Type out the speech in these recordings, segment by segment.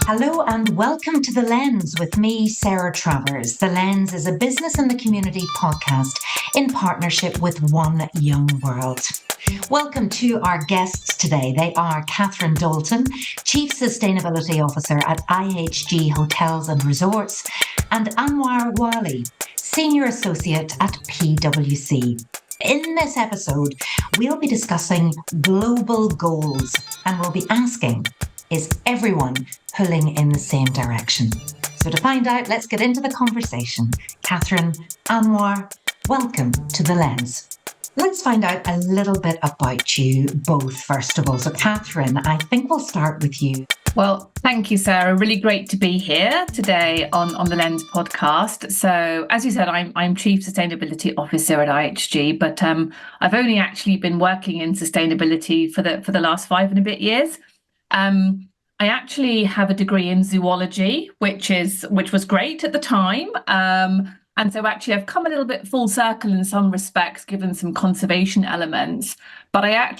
Hello and welcome to The Lens with me, Sarah Travers. The Lens is a business and the community podcast in partnership with One Young World. Welcome to our guests today. They are Catherine Dolton, Chief Sustainability Officer at IHG Hotels and Resorts, and Anouar Ouali, Senior Associate at PwC. In this episode, we'll be discussing global goals and we'll be asking, is everyone pulling in the same direction? So to find out, let's get into the conversation. Catherine, Anouar, welcome to The Lens. Let's find out a little bit about you both, first of all. So Catherine, I think we'll start with you. Well, thank you, Sarah. Really great to be here today on the Lens podcast. So, as you said, I'm Chief Sustainability Officer at IHG, but I've only actually been working in sustainability for the last 5 and a bit years. I actually have a degree in zoology, which was great at the time. And so actually I've come a little bit full circle in some respects, given some conservation elements. But I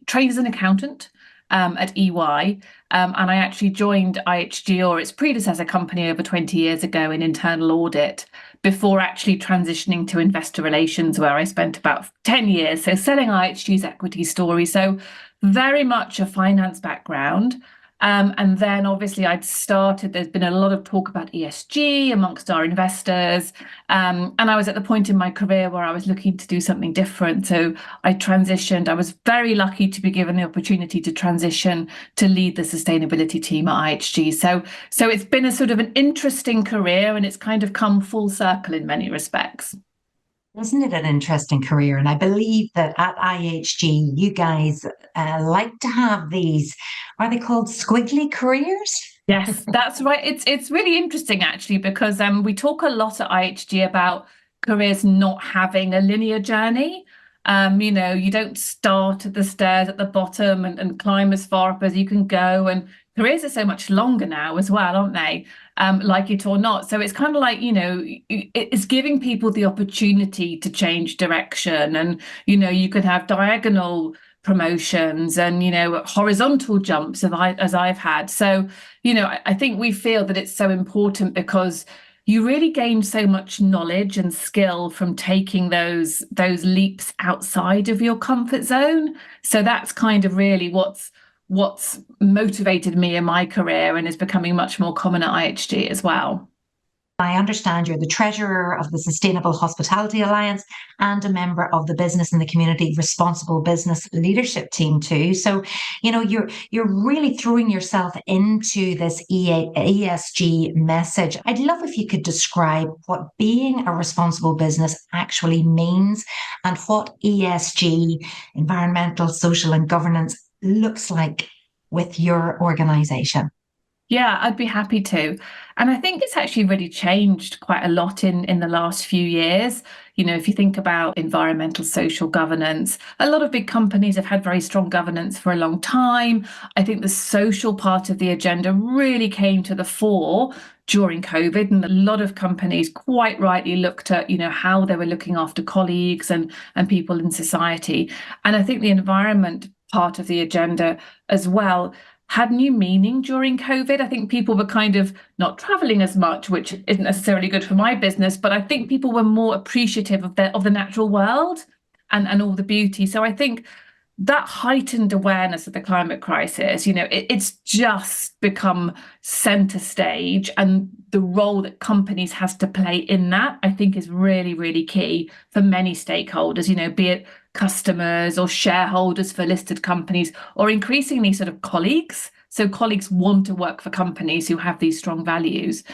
trained as an accountant at EY, and I actually joined IHG, or its predecessor company, over 20 years ago in internal audit, before actually transitioning to investor relations, where I spent about 10 years, so selling IHG's equity story. So very much a finance background. And then obviously there's been a lot of talk about ESG amongst our investors. And I was at the point in my career where I was looking to do something different. So I transitioned. I was very lucky to be given the opportunity to transition to lead the sustainability team at IHG. So it's been a sort of an interesting career, and it's kind of come full circle in many respects. Isn't it an interesting career? And I believe that at IHG, you guys like to have these, are they called squiggly careers? Yes, that's right. It's really interesting, actually, because we talk a lot at IHG about careers not having a linear journey. You don't start at the stairs at the bottom and climb as far up as you can go. And careers are so much longer now as well, aren't they? Like it or not. So it's kind of like, it's giving people the opportunity to change direction. And, you can have diagonal promotions and, horizontal jumps as I've had. So, I think we feel that it's so important because you really gain so much knowledge and skill from taking those leaps outside of your comfort zone. So that's kind of really what's motivated me in my career and is becoming much more common at IHG as well. I understand you're the treasurer of the Sustainable Hospitality Alliance and a member of the Business and the Community Responsible Business Leadership Team too. So, you're really throwing yourself into this ESG message. I'd love if you could describe what being a responsible business actually means and what ESG, environmental, social and governance, looks like with your organisation. Yeah, I'd be happy to. And I think it's actually really changed quite a lot in the last few years. If you think about environmental, social governance, a lot of big companies have had very strong governance for a long time. I think the social part of the agenda really came to the fore during COVID, and a lot of companies quite rightly looked at, how they were looking after colleagues and people in society. And I think the environment part of the agenda as well had new meaning during COVID. I think people were kind of not traveling as much, which isn't necessarily good for my business, but I think people were more appreciative of the natural world and all the beauty. So I think that heightened awareness of the climate crisis, it's just become center stage, and the role that companies has to play in that, I think, is really, really key for many stakeholders, be it customers or shareholders for listed companies, or increasingly sort of colleagues. So colleagues want to work for companies who have these strong values.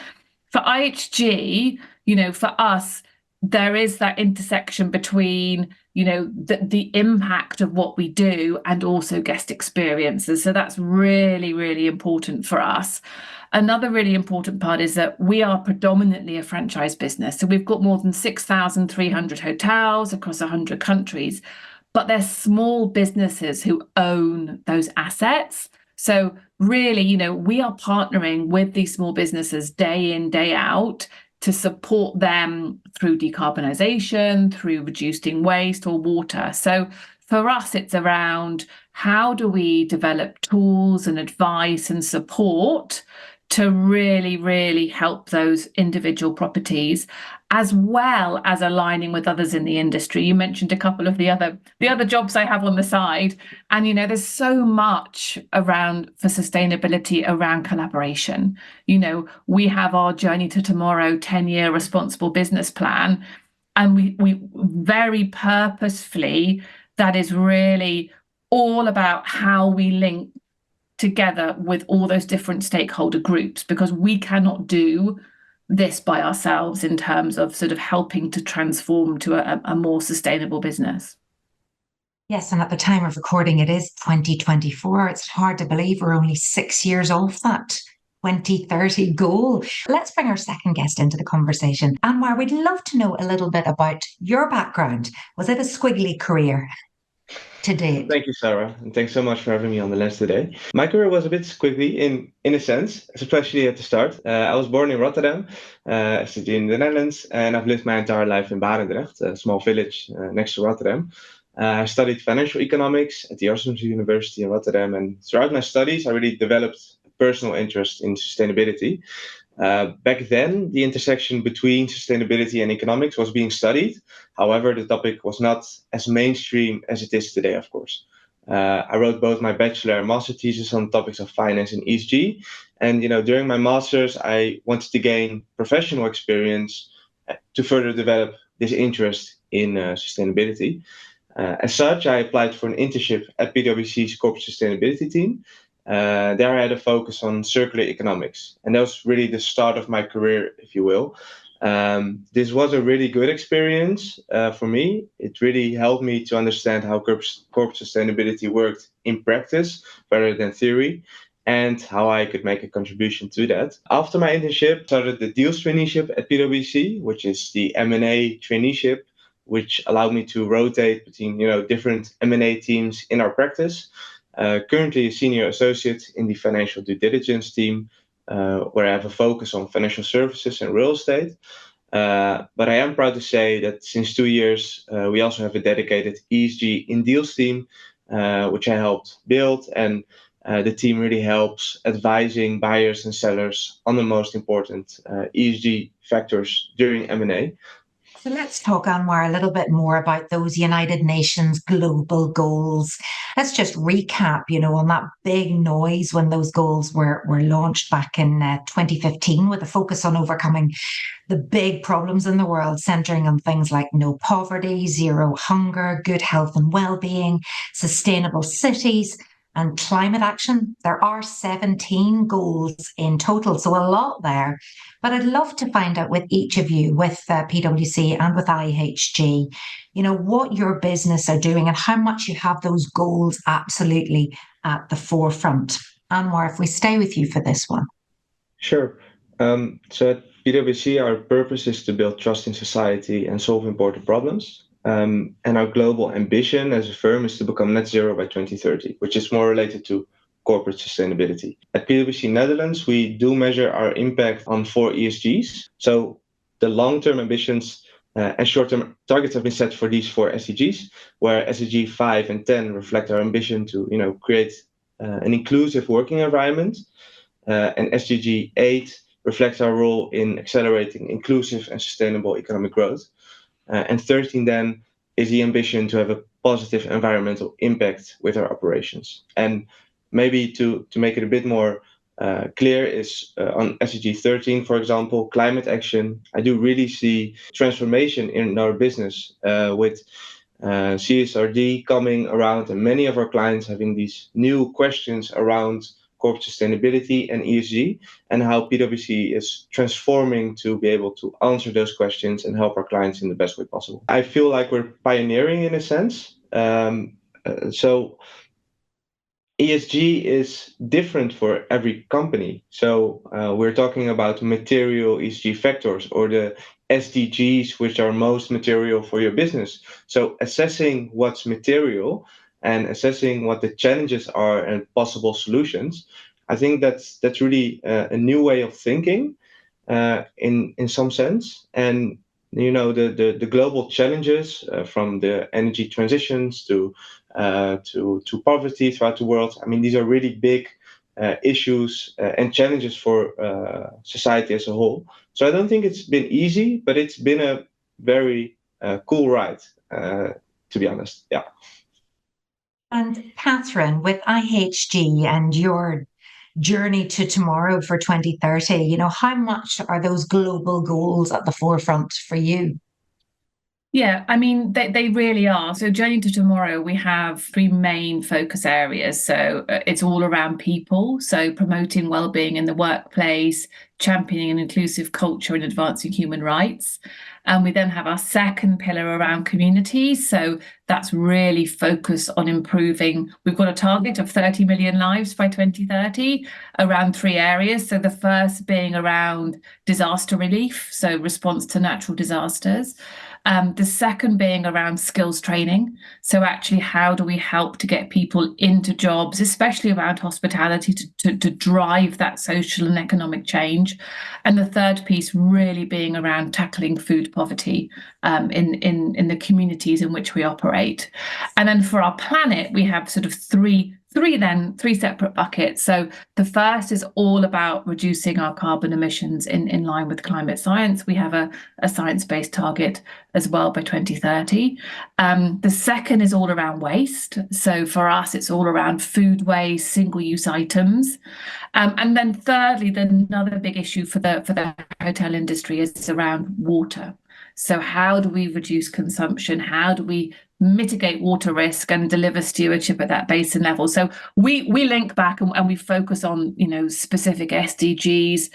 For IHG, for us, there is that intersection between, the impact of what we do and also guest experiences. So that's really, really important for us. Another really important part is that we are predominantly a franchise business. So we've got more than 6,300 hotels across 100 countries, but they're small businesses who own those assets. So really, we are partnering with these small businesses day in, day out to support them through decarbonisation, through reducing waste or water. So for us, it's around how do we develop tools and advice and support to really, really help those individual properties, as well as aligning with others in the industry. You mentioned a couple of the other jobs I have on the side, and there's so much around for sustainability around collaboration. We have our Journey to Tomorrow 10-year responsible business plan, and we very purposefully, that is really all about how we link together with all those different stakeholder groups, because we cannot do this by ourselves in terms of sort of helping to transform to a more sustainable business. Yes, and at the time of recording, it is 2024. It's hard to believe we're only 6 years off that 2030 goal. Let's bring our second guest into the conversation. Anouar, we'd love to know a little bit about your background. Was it a squiggly career to date? Thank you, Sarah, and thanks so much for having me on the lens today. My career was a bit squiggly in a sense, especially at the start. I was born in Rotterdam, a city in the Netherlands, and I've lived my entire life in Barendrecht, a small village next to Rotterdam. I studied financial economics at the Erasmus University in Rotterdam, and throughout my studies, I really developed a personal interest in sustainability. Back then, the intersection between sustainability and economics was being studied. However, the topic was not as mainstream as it is today, of course. I wrote both my bachelor and master thesis on topics of finance and ESG. And during my master's, I wanted to gain professional experience to further develop this interest in sustainability. As such, I applied for an internship at PwC's corporate sustainability team. There I had a focus on circular economics, and that was really the start of my career, if you will. This was a really good experience for me. It really helped me to understand how corporate sustainability worked in practice rather than theory, and how I could make a contribution to that. After my internship, I started the deals traineeship at PwC, which is the M&A traineeship, which allowed me to rotate between different M&A teams in our practice. Currently a senior associate in the financial due diligence team, where I have a focus on financial services and real estate. But I am proud to say that since 2 years, we also have a dedicated ESG in deals team, which I helped build. And the team really helps advising buyers and sellers on the most important ESG factors during M&A. So let's talk, Anouar, a little bit more about those United Nations global goals. Let's just recap, on that big noise when those goals were launched back in 2015, with a focus on overcoming the big problems in the world, centering on things like no poverty, zero hunger, good health and well-being, sustainable cities, and climate action. There are 17 goals in total, so a lot there. But I'd love to find out with each of you, with PwC and with IHG, what your business are doing and how much you have those goals absolutely at the forefront. Anouar, if we stay with you for this one. Sure. So at PwC, our purpose is to build trust in society and solve important problems. And our global ambition as a firm is to become net zero by 2030, which is more related to corporate sustainability. At PwC Netherlands, we do measure our impact on 4 ESGs. So the long-term ambitions and short-term targets have been set for these 4 SDGs, where SDG 5 and 10 reflect our ambition to create an inclusive working environment. And SDG 8 reflects our role in accelerating inclusive and sustainable economic growth. And 13 then is the ambition to have a positive environmental impact with our operations. And maybe to make it a bit more clear is on SDG 13, for example, climate action. I do really see transformation in our business with CSRD coming around and many of our clients having these new questions around corporate sustainability and ESG, and how PwC is transforming to be able to answer those questions and help our clients in the best way possible. I feel like we're pioneering in a sense. So ESG is different for every company. So we're talking about material ESG factors or the SDGs, which are most material for your business. So assessing what's material and assessing what the challenges are and possible solutions, I think that's really a new way of thinking in some sense. And the global challenges from the energy transitions to to poverty throughout the world. I mean, these are really big issues and challenges for society as a whole. So I don't think it's been easy, but it's been a very cool ride, to be honest. Yeah. And Catherine, with IHG and your journey to tomorrow for 2030, how much are those global goals at the forefront for you? Yeah, I mean, they really are. So Journey to Tomorrow, we have three main focus areas. So it's all around people. So promoting well-being in the workplace, championing an inclusive culture and advancing human rights. And we then have our second pillar around communities. So that's really focused on improving. We've got a target of 30 million lives by 2030 around three areas. So the first being around disaster relief, so response to natural disasters. The second being around skills training. So actually, how do we help to get people into jobs, especially around hospitality, to drive that social and economic change? And the third piece really being around tackling food poverty in the communities in which we operate. And then for our planet, we have sort of three separate buckets. So the first is all about reducing our carbon emissions in line with climate science. We have a science-based target as well by 2030. The second is all around waste. So for us, it's all around food waste, single-use items. And then thirdly, another big issue for the hotel industry is around water. So how do we reduce consumption? How do we mitigate water risk and deliver stewardship at that basin level? So we link back and we focus on specific SDGs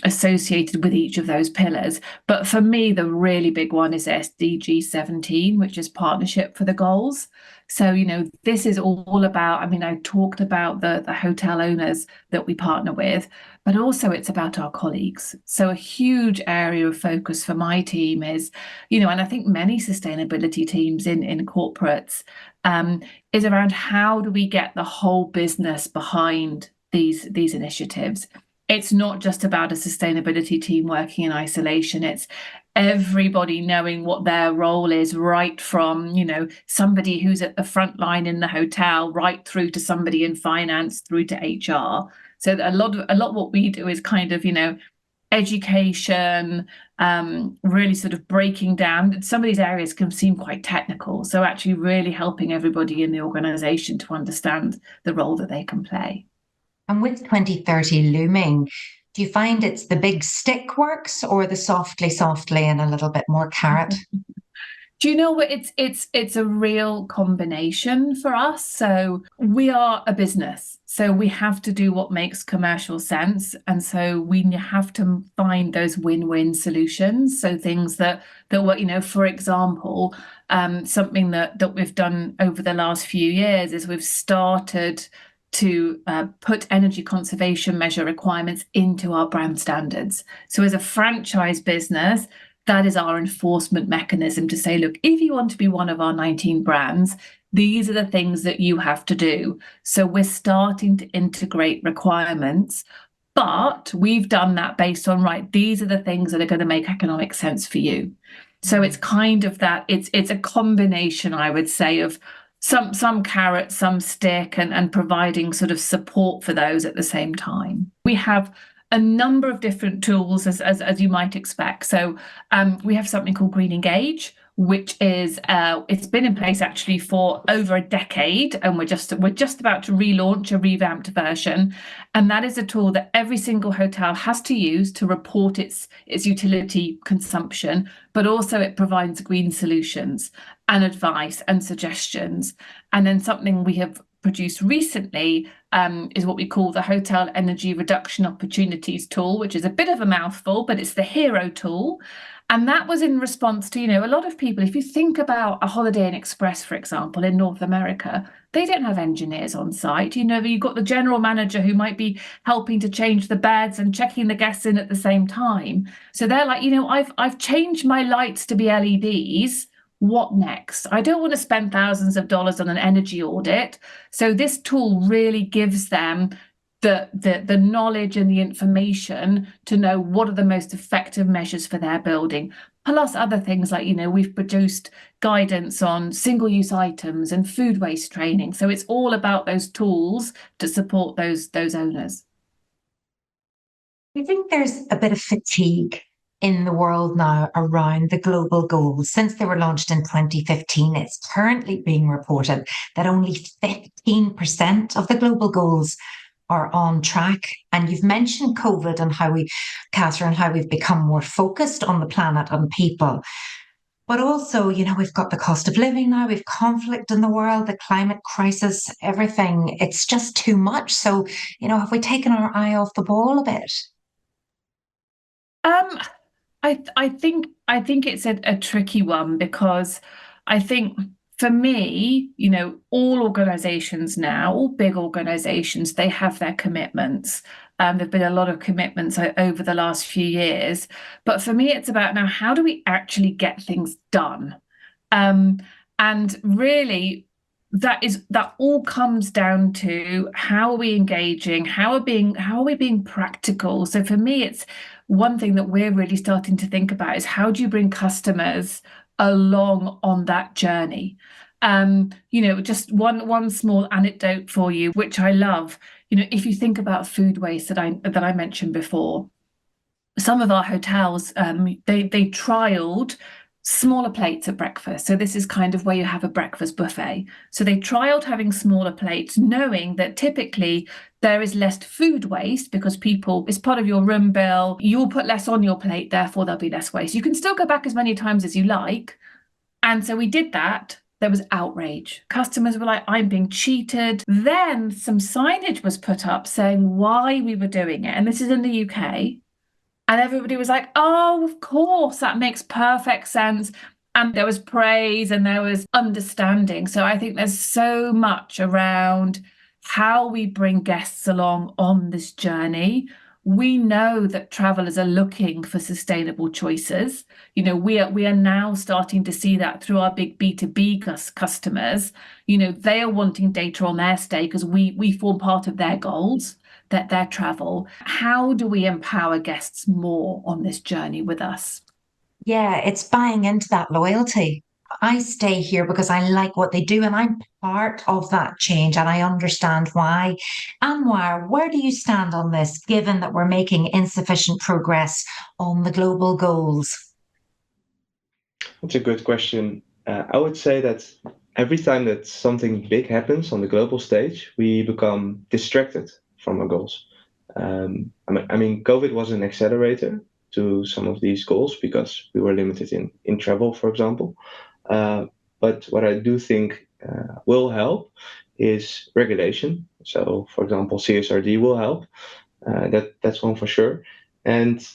associated with each of those pillars. But for me, the really big one is SDG 17, which is partnership for the goals. So, this is all about, I talked about the hotel owners that we partner with, but also it's about our colleagues. So a huge area of focus for my team is, and I think many sustainability teams in corporates is around how do we get the whole business behind these initiatives. It's not just about a sustainability team working in isolation. It's everybody knowing what their role is, right from, somebody who's at the front line in the hotel, right through to somebody in finance, through to HR. So a lot what we do is kind of, education, really sort of breaking down. Some of these areas can seem quite technical. So actually really helping everybody in the organization to understand the role that they can play. And with 2030 looming, do you find it's the big stick works or the softly and a little bit more carrot? Do you know what? It's a real combination for us. So we are a business, so we have to do what makes commercial sense, and so we have to find those win-win solutions. So things that work. For example, something that we've done over the last few years is we've started to put energy conservation measure requirements into our brand standards. So as a franchise business, that is our enforcement mechanism to say, look, if you want to be one of our 19 brands, these are the things that you have to do. So we're starting to integrate requirements, but we've done that based on, right, these are the things that are going to make economic sense for you. So it's kind of that, it's a combination, I would say, of some carrot, some stick, and providing sort of support for those at the same time. We have a number of different tools, as you might expect. So we have something called Green Engage, which is it's been in place actually for over a decade, and we're just about to relaunch a revamped version. And that is a tool that every single hotel has to use to report its utility consumption, but also it provides green solutions and advice and suggestions. And then something we have produced recently is what we call the Hotel Energy Reduction Opportunities tool, which is a bit of a mouthful, but it's the hero tool. And that was in response to, a lot of people, if you think about a Holiday Inn Express, for example, in North America, they don't have engineers on site. You've got the general manager who might be helping to change the beds and checking the guests in at the same time. So they're like, I've changed my lights to be LEDs. What next? I don't want to spend thousands of dollars on an energy audit. So this tool really gives them the knowledge and the information to know what are the most effective measures for their building. plus other things like, we've produced guidance on single-use items and food waste training. So it's all about those tools to support those owners. I think there's a bit of fatigue in the world now around the global goals. Since they were launched in 2015, it's currently being reported that only 15% of the global goals are on track. And you've mentioned COVID and Catherine, how we've become more focused on the planet and people. But also, we've got the cost of living now, we've conflict in the world, the climate crisis, everything. It's just too much. So, have we taken our eye off the ball a bit? I think it's a tricky one, because I think for me, all organizations now, all big organizations, they have their commitments. There've been a lot of commitments over the last few years. But for me, it's about now, how do we actually get things done? And really, that all comes down to how are we engaging, how are we being practical. So for me, it's one thing that we're really starting to think about is, how do you bring customers along on that journey? Just one small anecdote for you, which I love. If you think about food waste that I mentioned before, some of our hotels, they trialed smaller plates at breakfast. So this is kind of where you have a breakfast buffet. So they trialed having smaller plates, knowing that typically there is less food waste, because it's part of your room bill. You'll put less on your plate, therefore there'll be less waste. You can still go back as many times as you like. And so we did that. There was outrage. Customers were like, I'm being cheated. Then some signage was put up saying why we were doing it. And this is in the UK. And everybody was like, oh, of course, that makes perfect sense. And there was praise and there was understanding. So I think there's so much around how we bring guests along on this journey. We know that travelers are looking for sustainable choices. We are now starting to see that through our big B2B customers. They are wanting data on their stay because we form part of their goals, their travel. How do we empower guests more on this journey with us? Yeah, it's buying into that loyalty. I stay here because I like what they do, and I'm part of that change, and I understand why. Anouar, where do you stand on this, given that we're making insufficient progress on the global goals? That's a good question. I would say that every time that something big happens on the global stage, we become distracted from our goals. I mean, COVID was an accelerator to some of these goals because we were limited in travel, for example. But what I do think will help is regulation. So, for example, CSRD will help. That's one for sure. And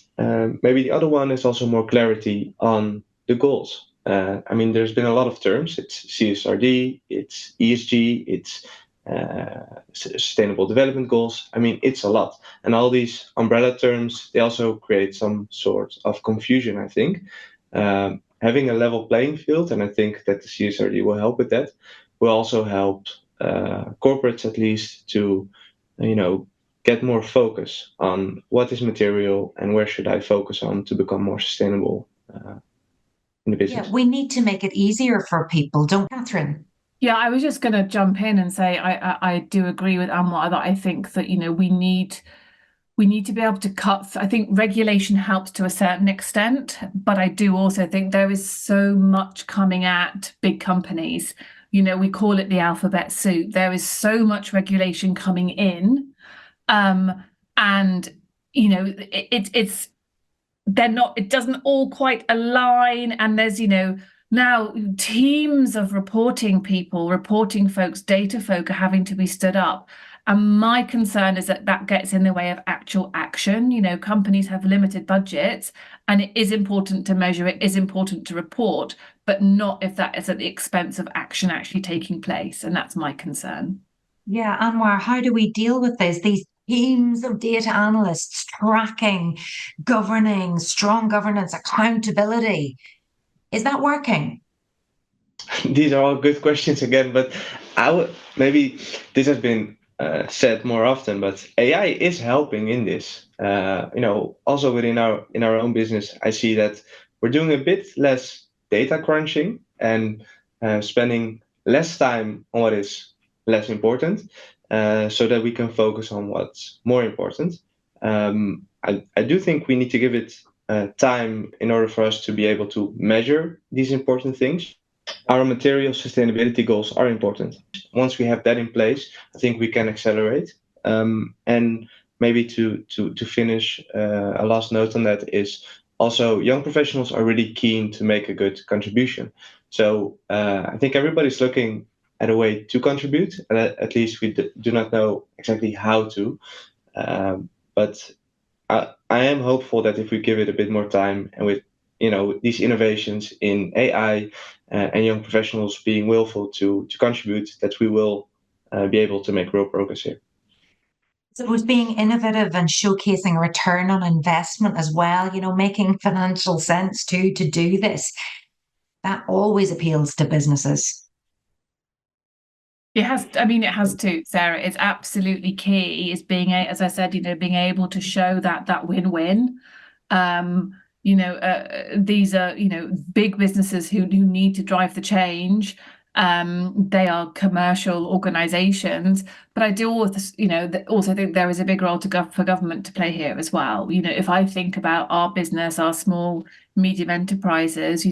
maybe the other one is also more clarity on the goals. I mean, there's been a lot of terms. It's CSRD, it's ESG, it's sustainable development goals. I mean, it's a lot. And all these umbrella terms, they also create some sort of confusion, I think. Having a level playing field, and I think that the CSRD will help with that, will also help corporates at least to, get more focus on what is material and where should I focus on to become more sustainable in the business. Yeah, we need to make it easier for people, don't we, Catherine? Yeah, I was just going to jump in and say I do agree with Anouar that I think that we need to be able to cut. I think regulation helps to a certain extent, but I do also think there is so much coming at big companies. We call it the alphabet soup. There is so much regulation coming in, and it's it doesn't all quite align, and there's now teams of reporting folks, data folk are having to be stood up. And my concern is that gets in the way of actual action. Companies have limited budgets, and it is important to measure, it is important to report, but not if that is at the expense of action actually taking place. And that's my concern. Yeah, Anouar, how do we deal with this? These teams of data analysts tracking, governing, strong governance, accountability. Is that working? These are all good questions again, but maybe this has been said more often, but AI is helping in this. Also within our own business, I see that we're doing a bit less data crunching and spending less time on what is less important, so that we can focus on what's more important. I do think we need to give it time in order for us to be able to measure these important things. Our material sustainability goals are important. Once we have that in place, I think we can accelerate. And maybe to finish, a last note on that is also young professionals are really keen to make a good contribution. So I think everybody's looking at a way to contribute, and at least we do not know exactly how to. But I am hopeful that if we give it a bit more time, and with these innovations in AI and young professionals being willful to contribute, that we will be able to make real progress here. So it was being innovative and showcasing a return on investment as well, making financial sense too to do this. That always appeals to businesses. It has to, Sarah. It's absolutely key is being, as I said, being able to show that win-win. These are, big businesses who need to drive the change. They are commercial organizations, but I do also think there is a big role for government to play here as well. If I think about our business, our small, medium enterprises,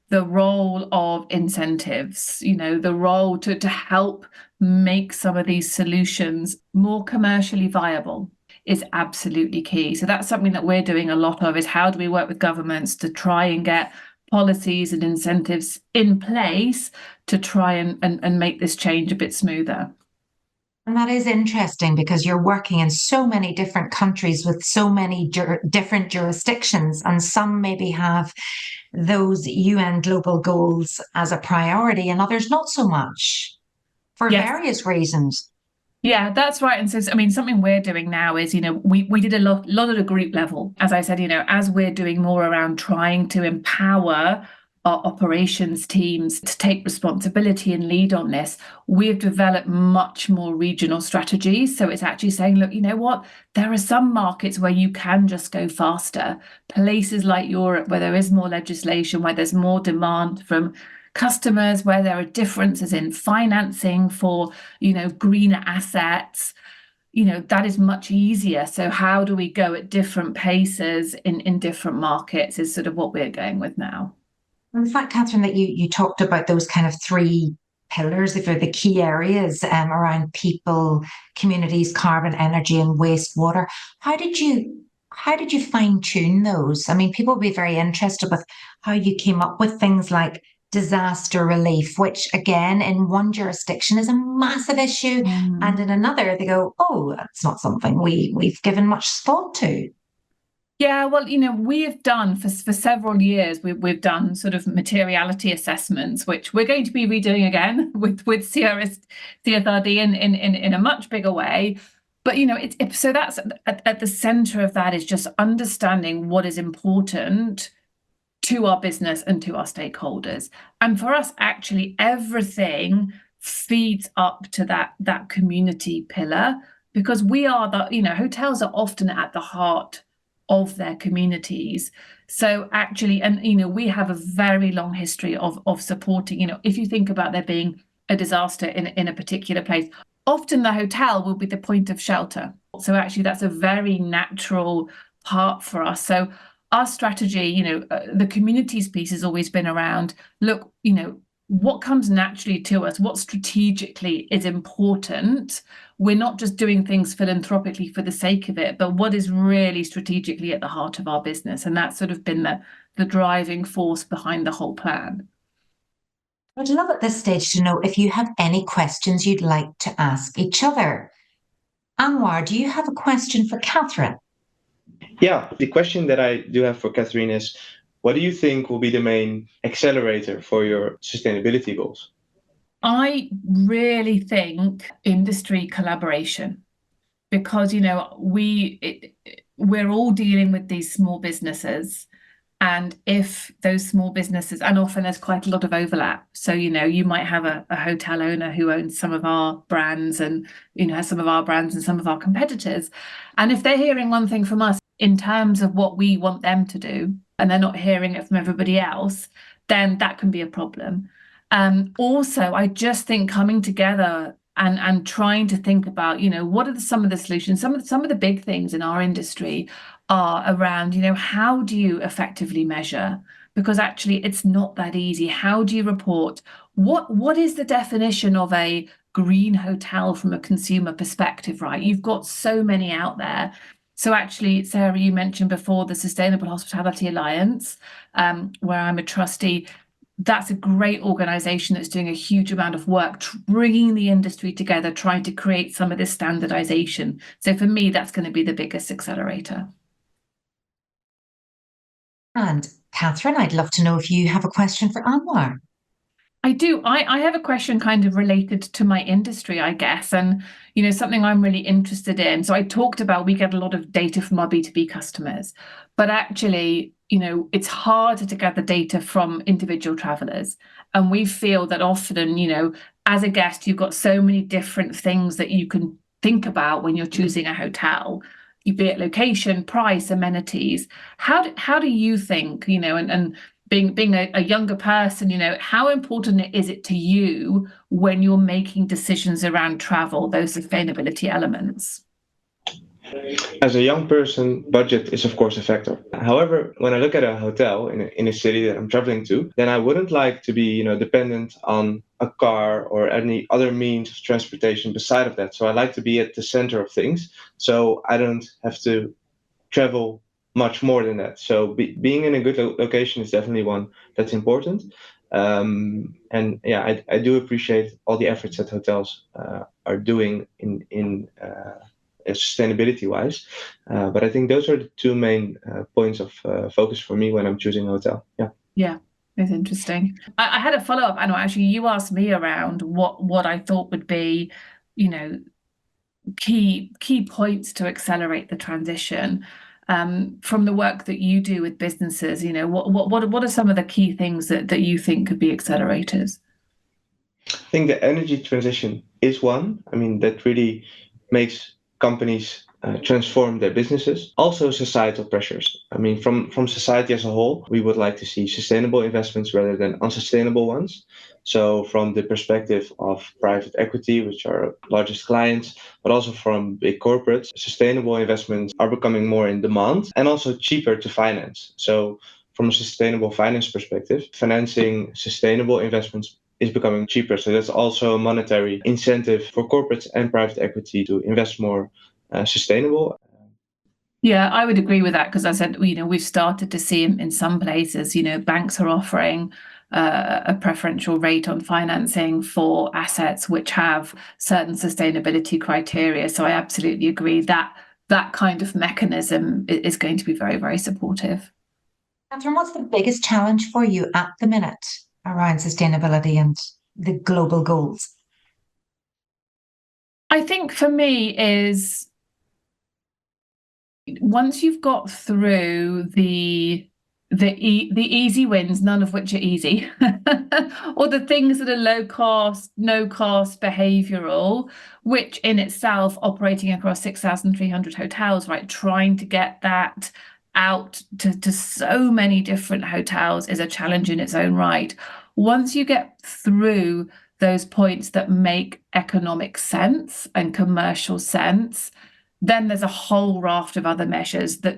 the role of incentives, the role to help make some of these solutions more commercially viable is absolutely key. So that's something that we're doing a lot of, is how do we work with governments to try and get policies and incentives in place to try and make this change a bit smoother. And that is interesting because you're working in so many different countries with so many different jurisdictions, and some maybe have those UN global goals as a priority and others not so much for various reasons. Yeah, that's right. And so, something we're doing now is, we did a lot at a group level. As I said, as we're doing more around trying to empower our operations teams to take responsibility and lead on this, we've developed much more regional strategies. So it's actually saying, look, you know what, there are some markets where you can just go faster. Places like Europe, where there is more legislation, where there's more demand from customers, where there are differences in financing for, greener assets, that is much easier. So how do we go at different paces in different markets is sort of what we're going with now. In fact, Catherine, that you talked about those kind of three pillars, if they're the key areas around people, communities, carbon, energy, and wastewater. How did you fine tune those? People would be very interested with how you came up with things like disaster relief, which again, in one jurisdiction is a massive issue. And in another, they go, oh, that's not something we've given much thought to. Yeah, well, we have done for several years, we've done sort of materiality assessments, which we're going to be redoing again with CSRD in a much bigger way. But, so that's at the center of that is just understanding what is important to our business and to our stakeholders. And for us, actually, everything feeds up to that community pillar, because we are hotels are often at the heart of their communities. So actually, and we have a very long history of supporting, if you think about there being a disaster in a particular place, often the hotel will be the point of shelter. So actually that's a very natural part for us. So our strategy, the communities piece has always been around, look, what comes naturally to us, what strategically is important. We're not just doing things philanthropically for the sake of it, but what is really strategically at the heart of our business. And that's sort of been the driving force behind the whole plan. I'd love at this stage to know if you have any questions you'd like to ask each other. Anouar, do you have a question for Catherine? Yeah, the question that I do have for Catherine is, what do you think will be the main accelerator for your sustainability goals? I really think industry collaboration, because, we're all dealing with these small businesses. And if those small businesses, and often there's quite a lot of overlap. So, you might have a hotel owner who owns some of our brands and, has some of our brands and some of our competitors. And if they're hearing one thing from us in terms of what we want them to do, and they're not hearing it from everybody else, then that can be a problem. Also, I just think coming together and trying to think about, what are some of the solutions? Some of the big things in our industry are around, how do you effectively measure? Because actually it's not that easy. How do you report? What is the definition of a green hotel from a consumer perspective, right? You've got so many out there. So actually, Sarah, you mentioned before the Sustainable Hospitality Alliance, where I'm a trustee. That's a great organization that's doing a huge amount of work, bringing the industry together, trying to create some of this standardization. So for me, that's going to be the biggest accelerator. And Catherine, I'd love to know if you have a question for Anouar. I do. I have a question kind of related to my industry, I guess, and something I'm really interested in. So I talked about we get a lot of data from our B2B customers, but actually, it's harder to gather data from individual travelers. And we feel that often, as a guest, you've got so many different things that you can think about when you're choosing a hotel, be it location, price, amenities. How do you think, and being a younger person, how important is it to you when you're making decisions around travel, those sustainability elements? As a young person, budget is of course a factor. However, when I look at a hotel in a city that I'm traveling to, then I wouldn't like to be, dependent on a car or any other means of transportation beside of that. So I like to be at the center of things, so I don't have to travel much more than that. So being in a good location is definitely one that's important. And yeah, I do appreciate all the efforts that hotels are doing in sustainability wise. But I think those are the two main points of focus for me when I'm choosing a hotel. Yeah, it's interesting. I had a follow-up. I know actually you asked me around what I thought would be, key points to accelerate the transition. From the work that you do with businesses, what are some of the key things that you think could be accelerators? I think the energy transition is one. I mean, that really makes companies transform their businesses. Also, societal pressures. I mean, from society as a whole, we would like to see sustainable investments rather than unsustainable ones. So from the perspective of private equity, which are our largest clients, but also from big corporates, sustainable investments are becoming more in demand and also cheaper to finance. So from a sustainable finance perspective, financing sustainable investments is becoming cheaper. So that's also a monetary incentive for corporates and private equity to invest more sustainable. Yeah, I would agree with that because I said, we've started to see in some places, banks are offering a preferential rate on financing for assets which have certain sustainability criteria. So I absolutely agree that that kind of mechanism is going to be very, very supportive. Catherine, what's the biggest challenge for you at the minute around sustainability and the global goals? I think for me is once you've got through the easy wins, none of which are easy, or the things that are low cost, no cost, behavioral, which in itself operating across 6,300 hotels, right, trying to get that out to so many different hotels is a challenge in its own right. Once you get through those points that make economic sense and commercial sense, then there's a whole raft of other measures that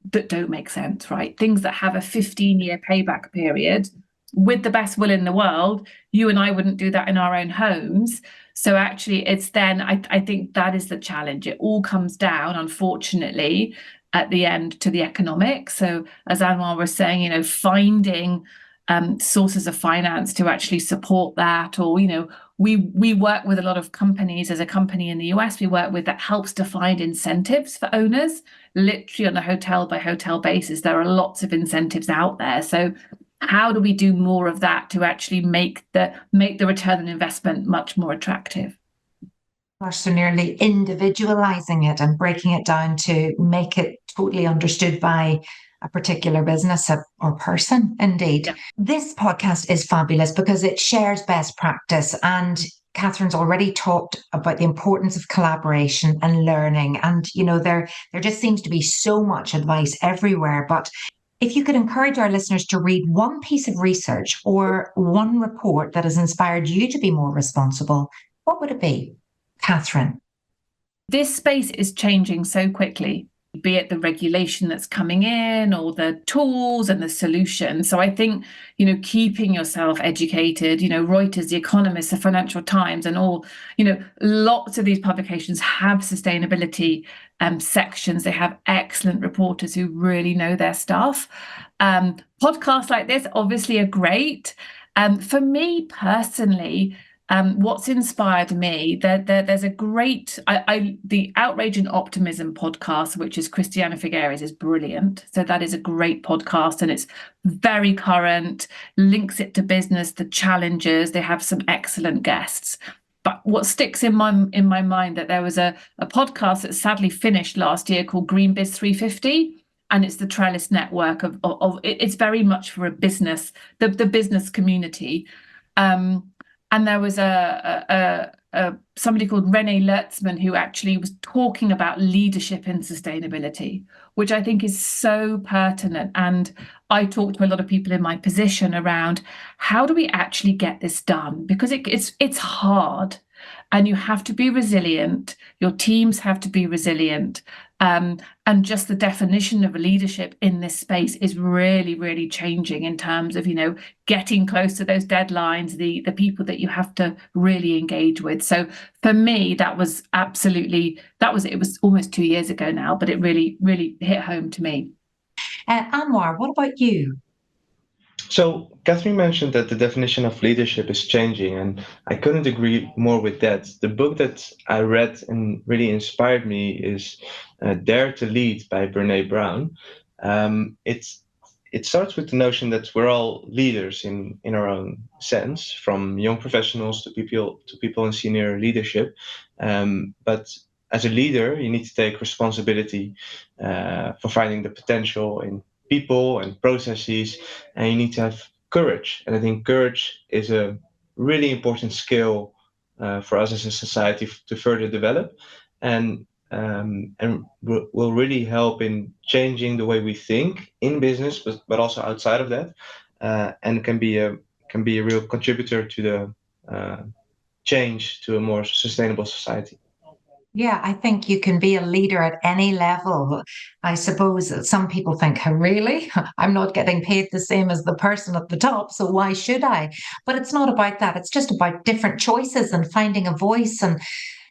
don't make sense, right? Things that have a 15-year payback period. With the best will in the world, you and I wouldn't do that in our own homes. So actually, it's then, I think that is the challenge. It all comes down, unfortunately, at the end to the economics. So as Anouar was saying, finding sources of finance to actually support that, or we work with a lot of companies. As a company in the US we work with that helps to find incentives for owners, literally on a hotel by hotel basis. There are lots of incentives out there. So how do we do more of that to actually make the return on investment much more attractive? So nearly individualizing it and breaking it down to make it totally understood by a particular business or person, indeed. Yeah. This podcast is fabulous because it shares best practice, and Catherine's already talked about the importance of collaboration and learning. And, there just seems to be so much advice everywhere. But If you could encourage our listeners to read one piece of research or one report that has inspired you to be more responsible, what would it be? Catherine. This space is changing so quickly, be it the regulation that's coming in or the tools and the solutions. So I think, keeping yourself educated, Reuters, The Economist, the Financial Times, and all, lots of these publications have sustainability sections. They have excellent reporters who really know their stuff. Podcasts like this obviously are great. For me personally, what's inspired me, there's a great, the Outrage and Optimism podcast, which is Christiana Figueres, is brilliant. So that is a great podcast, and it's very current, links it to business, the challenges. They have some excellent guests. But what sticks in my mind, that there was a podcast that sadly finished last year called Green Biz 350. And it's the Trellis network of it's very much for a business, the business community. And there was somebody called Renee Lertzman who actually was talking about leadership in sustainability, which I think is so pertinent. And I talk to a lot of people in my position around how do we actually get this done? Because it's hard, and you have to be resilient. Your teams have to be resilient. And just the definition of leadership in this space is really, really changing in terms of, getting close to those deadlines, the people that you have to really engage with. So for me, it was almost 2 years ago now, but it really, really hit home to me. Anouar, what about you? So Catherine mentioned that the definition of leadership is changing, and I couldn't agree more with that. The book that I read and really inspired me is Dare to Lead by Brené Brown. It starts with the notion that we're all leaders in our own sense, from young professionals to people in senior leadership. But as a leader, you need to take responsibility for finding the potential in people and processes, and you need to have courage. And I think courage is a really important skill for us as a society to further develop, and will really help in changing the way we think in business, but also outside of that, and can be a real contributor to the change to a more sustainable society. Yeah, I think you can be a leader at any level. I suppose that some people think, really? I'm not getting paid the same as the person at the top, so why should I? But it's not about that. It's just about different choices and finding a voice and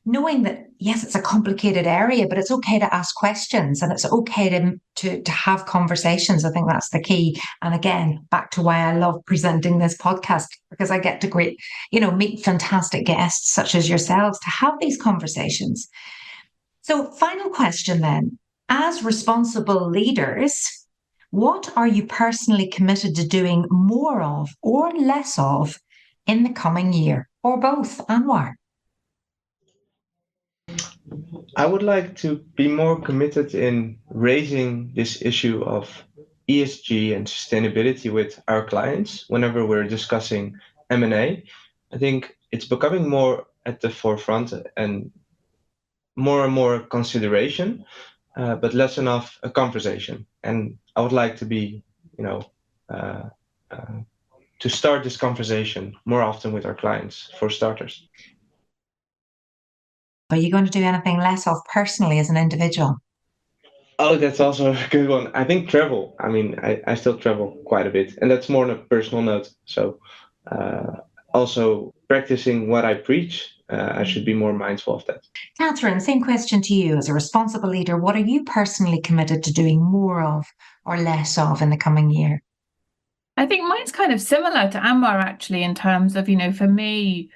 knowing that, yes, it's a complicated area, but it's okay to ask questions and it's okay to have conversations. I think that's the key. And again, back to why I love presenting this podcast, because I get to meet fantastic guests such as yourselves to have these conversations. So final question then, as responsible leaders, what are you personally committed to doing more of or less of in the coming year, or both? Anouar? I would like to be more committed in raising this issue of ESG and sustainability with our clients whenever we're discussing M&A. I think it's becoming more at the forefront and more consideration, but less enough a conversation. And I would like to be, to start this conversation more often with our clients, for starters. Are you going to do anything less of personally as an individual? Oh, that's also a good one. I think travel. I mean, I still travel quite a bit, and that's more on a personal note. So also practicing what I preach, I should be more mindful of that. Catherine, same question to you. As a responsible leader, what are you personally committed to doing more of or less of in the coming year? I think mine's kind of similar to Anouar, actually, in terms of, for me,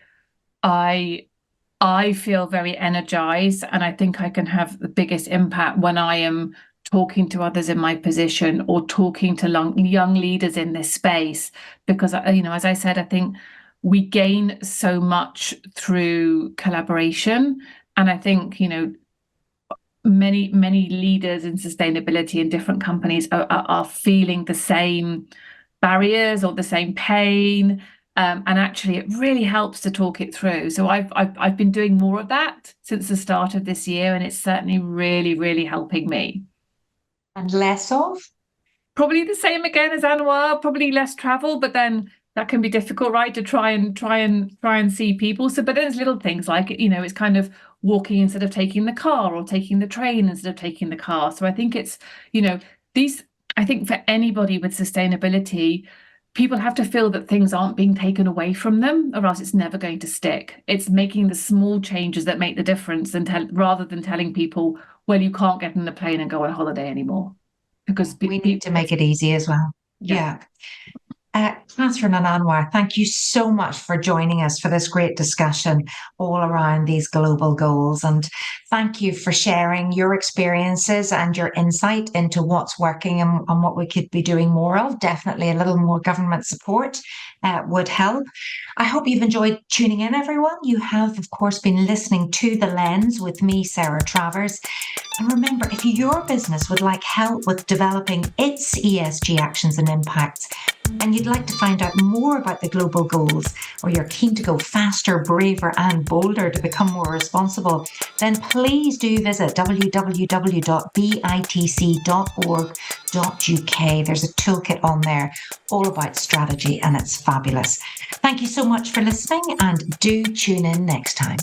I feel very energized, and I think I can have the biggest impact when I am talking to others in my position or talking to young leaders in this space, because, as I said, I think we gain so much through collaboration. And I think, many leaders in sustainability in different companies are feeling the same barriers or the same pain. And actually, it really helps to talk it through. So I've been doing more of that since the start of this year, and it's certainly really, really helping me. And less of? Probably the same again as Anouar, probably less travel, but then that can be difficult, right? To try and see people. So, but there's little things like, it's kind of walking instead of taking the car, or taking the train instead of taking the car. So I think it's, I think for anybody with sustainability, people have to feel that things aren't being taken away from them, or else it's never going to stick. It's making the small changes that make the difference, rather than telling people, well, you can't get on the plane and go on holiday anymore. Because we need to make it easy as well. Yeah. Catherine and Anouar, thank you so much for joining us for this great discussion all around these global goals. And thank you for sharing your experiences and your insight into what's working and what we could be doing more of. Definitely a little more government support would help. I hope you've enjoyed tuning in, everyone. You have, of course, been listening to The Lens with me, Sarah Travers. And remember, if your business would like help with developing its ESG actions and impacts, and you'd like to find out more about the global goals, or you're keen to go faster, braver and bolder to become more responsible, then please do visit www.bitc.org.uk. There's a toolkit on there all about strategy, and it's fabulous. Thank you so much for listening, and do tune in next time.